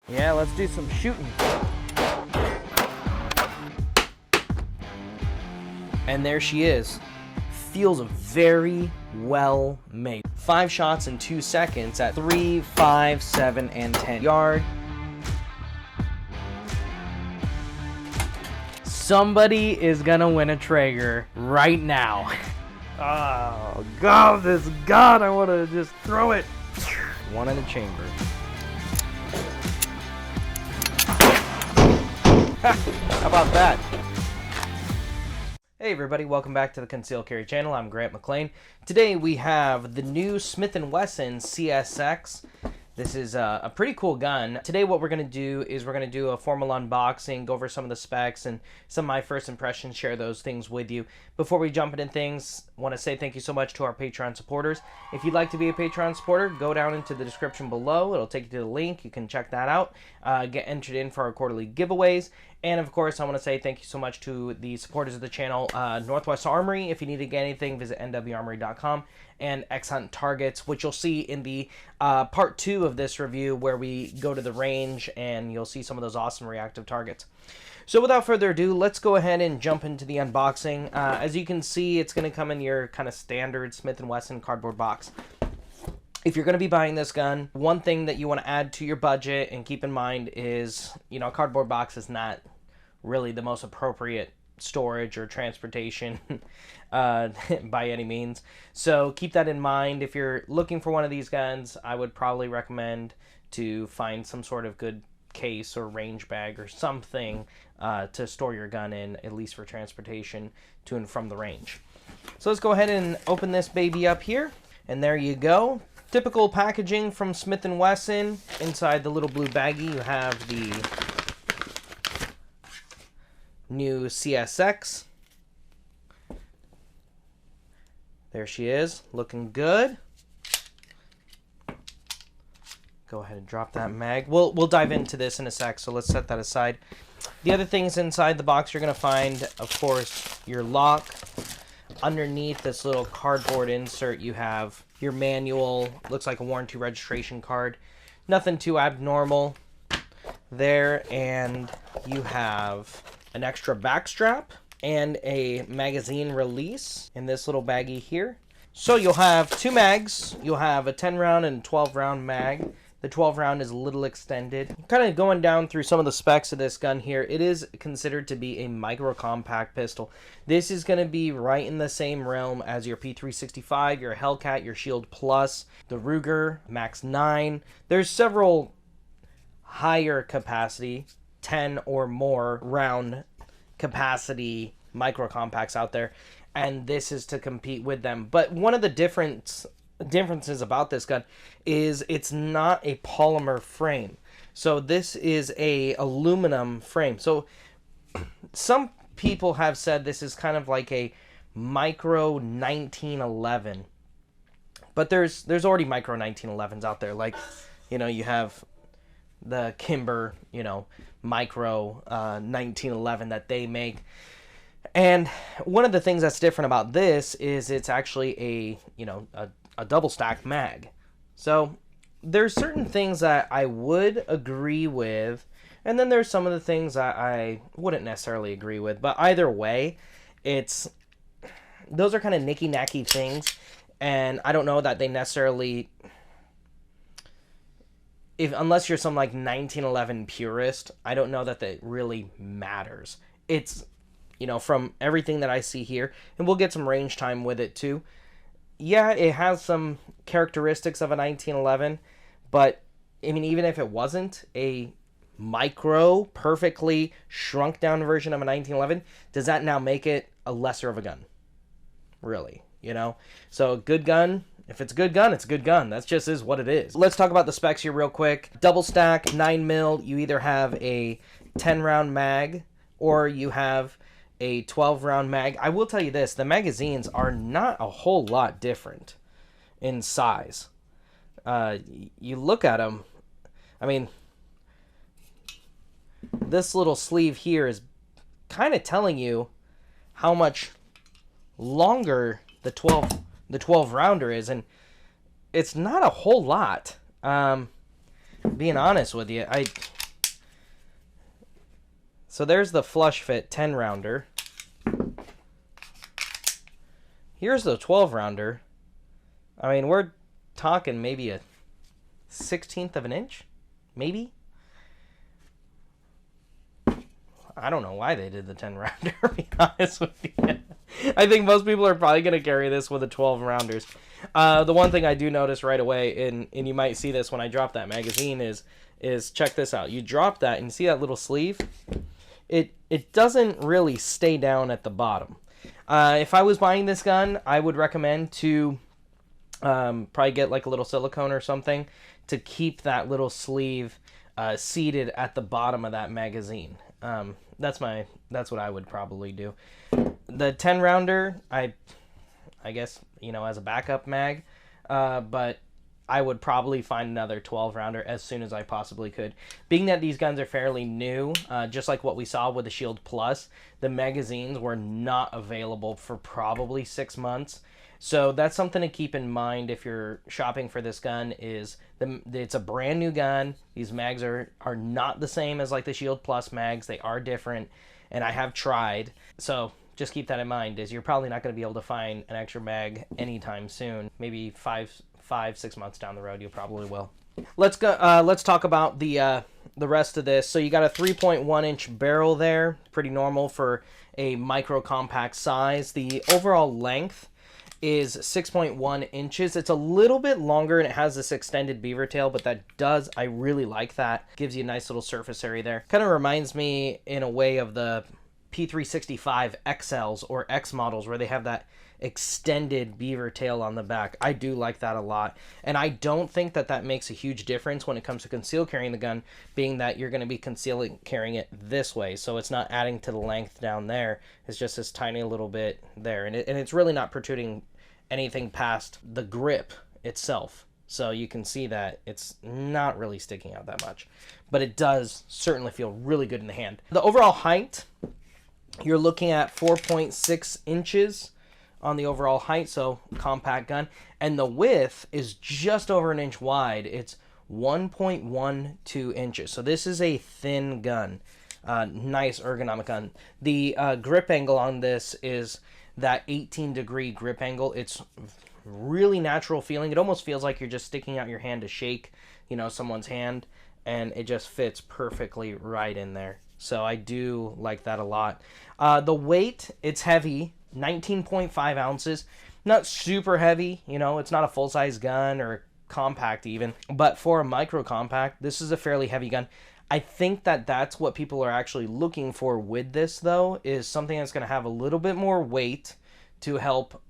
Yeah, let's do some shooting. And there she is. Feels very well made. 5 shots in 2 seconds at 3, 5, 7, and 10 yard. Somebody is gonna win a Traeger right now. Oh God, this gun! I want to just throw it. One in the chamber. How about that? Hey everybody, welcome back to the Concealed Carry channel. I'm Grant McLean. Today we have the new Smith Wesson CSX. This is a pretty cool gun. Today what we're going to do is we're going to do a formal unboxing, go over some of the specs and some of my first impressions, share those things with you. Before we jump into things, I want to say thank you so much to our Patron supporters. If you'd like to be a Patron supporter, go down into the description below. It'll take you to the link. You can check that out. Get entered in for our quarterly giveaways. And of course, I want to say thank you so much to the supporters of the channel, Northwest Armory. If you need to get anything, visit nwarmory.com, and X Hunt Targets, which you'll see in the part 2 of this review, where we go to the range and you'll see some of those awesome reactive targets. So without further ado, let's go ahead and jump into the unboxing. As you can see, it's going to come in your kind of standard Smith & Wesson cardboard box. If you're going to be buying this gun, one thing that you want to add to your budget and keep in mind is, you know, a cardboard box is not really the most appropriate storage or transportation by any means. So keep that in mind. If you're looking for one of these guns, I would probably recommend to find some sort of good case or range bag or something to store your gun in, at least for transportation to and from the range. So let's go ahead and open this baby up here. And there you go. Typical packaging from Smith & Wesson. Inside the little blue baggie, you have the new CSX. There she is, looking good. Go ahead and drop that mag. We'll dive into this in a sec, so let's set that aside. The other things inside the box you're going to find, of course, your lock. Underneath this little cardboard insert, you have your manual. Looks like a warranty registration card. Nothing too abnormal there. And you have an extra back strap and a magazine release in this little baggie here. So you'll have 2 mags. You'll have a 10 round and 12 round mag. The 12 round is a little extended. Kind of going down through some of the specs of this gun here. It is considered to be a micro compact pistol. This is going to be right in the same realm as your P365, your Hellcat, your Shield Plus, the Ruger Max 9. There's several higher capacity, 10 or more round capacity micro compacts out there, and this is to compete with them. But one of the differences about this gun is it's not a polymer frame. So this is a aluminum frame. So some people have said this is kind of like a micro 1911, but there's already micro 1911s out there. Like, you know, you have the Kimber, you know, micro 1911 that they make. And one of the things that's different about this is it's actually a, you know, a double stack mag. So there's certain things that I would agree with, and then there's some of the things that I wouldn't necessarily agree with. But either way, those are kind of nicky-nacky things, and I don't know that they necessarily, unless you're some like 1911 purist, I don't know that that really matters. It's, you know, from everything that I see here, and we'll get some range time with it too. Yeah, it has some characteristics of a 1911, but I mean, even if it wasn't a micro, perfectly shrunk down version of a 1911, does that now make it a lesser of a gun? Really, you know? So a good gun, if it's a good gun, it's a good gun. That just is what it is. Let's talk about the specs here real quick. Double stack, 9mm, you either have a 10 round mag or you have a 12 round mag. I will tell you this, the magazines are not a whole lot different in size. You look at them, I mean, this little sleeve here is kind of telling you how much longer the 12 rounder is, and it's not a whole lot. Being honest with you, So there's the flush fit 10 rounder. Here's the 12 rounder. I mean, we're talking maybe a 1/16 of an inch, maybe. I don't know why they did the 10 rounder, to be honest with you. I think most people are probably going to carry this with the 12 rounders. The one thing I do notice right away, and you might see this when I drop that magazine, is check this out. You drop that and you see that little sleeve? It doesn't really stay down at the bottom. If I was buying this gun, I would recommend to probably get like a little silicone or something to keep that little sleeve seated at the bottom of that magazine. That's what I would probably do. The 10 rounder, I guess, you know, as a backup mag, but I would probably find another 12 rounder as soon as I possibly could. Being that these guns are fairly new, just like what we saw with the Shield Plus, the magazines were not available for probably 6 months. So that's something to keep in mind if you're shopping for this gun. It's a brand new gun. These mags are not the same as like the Shield Plus mags. They are different, and I have tried. So just keep that in mind, is you're probably not going to be able to find an extra mag anytime soon. Maybe 5-6 months down the road, you probably will. Let's go. Let's talk about the rest of this. So you got a 3.1 inch barrel there, pretty normal for a micro compact size. The overall length is 6.1 inches. It's a little bit longer and it has this extended beaver tail, but I really like that. Gives you a nice little surface area there. Kind of reminds me in a way of the P365 XLs or X models where they have that extended beaver tail on the back. I do like that a lot, and I don't think that makes a huge difference when it comes to conceal carrying the gun, being that you're going to be carrying it this way, so it's not adding to the length down there. It's just this tiny little bit there, and it's really not protruding anything past the grip itself, so you can see that it's not really sticking out that much, but it does certainly feel really good in the hand. The overall height, you're looking at 4.6 inches on the overall height, so compact gun, and the width is just over an inch wide. It's 1.12 inches, so this is a thin gun. Nice ergonomic gun. The grip angle on this is that 18-degree grip angle. It's really natural feeling. It almost feels like you're just sticking out your hand to shake, you know, someone's hand, and it just fits perfectly right in there. So I do like that a lot. The weight, it's heavy, 19.5 ounces. Not super heavy, you know, it's not a full-size gun or compact even, but for a micro compact, this is a fairly heavy gun. I think that's what people are actually looking for with this, though, is something that's going to have a little bit more weight to help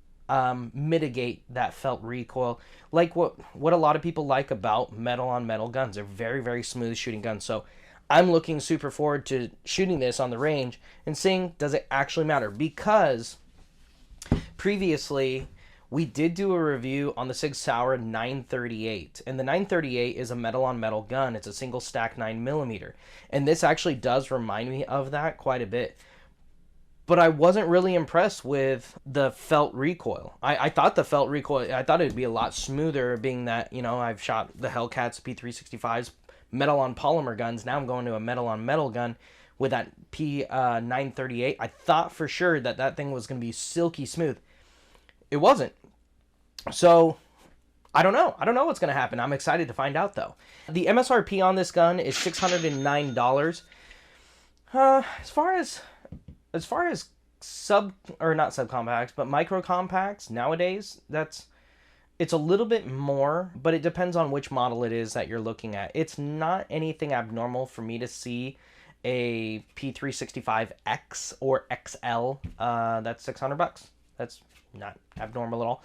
mitigate that felt recoil, like what a lot of people like about metal on metal guns. They're very, very smooth shooting guns. So I'm looking super forward to shooting this on the range and seeing, does it actually matter? Because previously we did do a review on the Sig Sauer 938, and the 938 is a metal on metal gun. It's a single stack 9mm, and this actually does remind me of that quite a bit. But I wasn't really impressed with the felt recoil. I thought the felt recoil, I thought it'd be a lot smoother, being that, you know, I've shot the Hellcats P365s, metal on polymer guns. Now I'm going to a metal on metal gun with that P938. I thought for sure that thing was going to be silky smooth. It wasn't. So I don't know. I don't know what's going to happen. I'm excited to find out, though. The MSRP on this gun is $609. As far as not subcompacts, but micro compacts nowadays, it's a little bit more, but it depends on which model it is that you're looking at. It's not anything abnormal for me to see a P365X or XL. That's $600. That's not abnormal at all.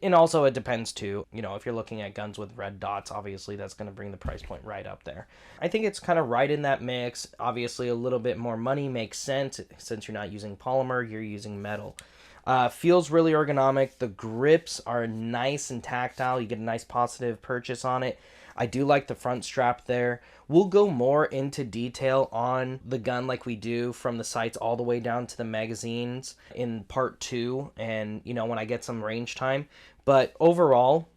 And also it depends too, you know, if you're looking at guns with red dots, obviously that's going to bring the price point right up there. I think it's kind of right in that mix. Obviously a little bit more money makes sense since you're not using polymer, you're using metal. Feels really ergonomic. The grips are nice and tactile. You get a nice positive purchase on it. I do like the front strap there. We'll go more into detail on the gun like we do from the sights all the way down to the magazines in part 2, and, you know, when I get some range time. But overall,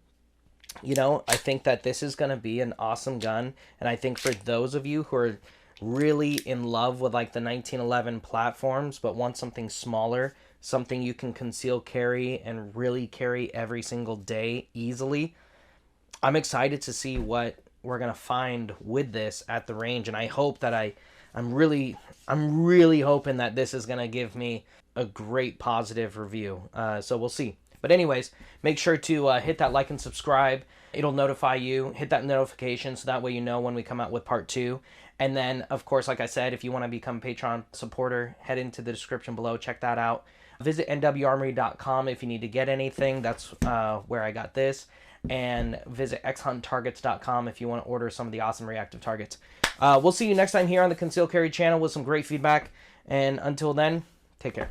you know, I think that this is going to be an awesome gun, and I think for those of you who are really in love with like the 1911 platforms, but want something smaller, something you can conceal carry and really carry every single day easily. I'm excited to see what we're gonna find with this at the range, and I hope that I'm really hoping that this is gonna give me a great positive review. So we'll see. But anyways, make sure to hit that like and subscribe. It'll notify you. Hit that notification so that way you know when we come out with part 2. And then, of course, like I said, if you want to become a Patron supporter, head into the description below. Check that out. Visit nwarmory.com if you need to get anything. That's where I got this. And visit xhunttargets.com if you want to order some of the awesome reactive targets. We'll see you next time here on the Conceal Carry channel with some great feedback. And until then, take care.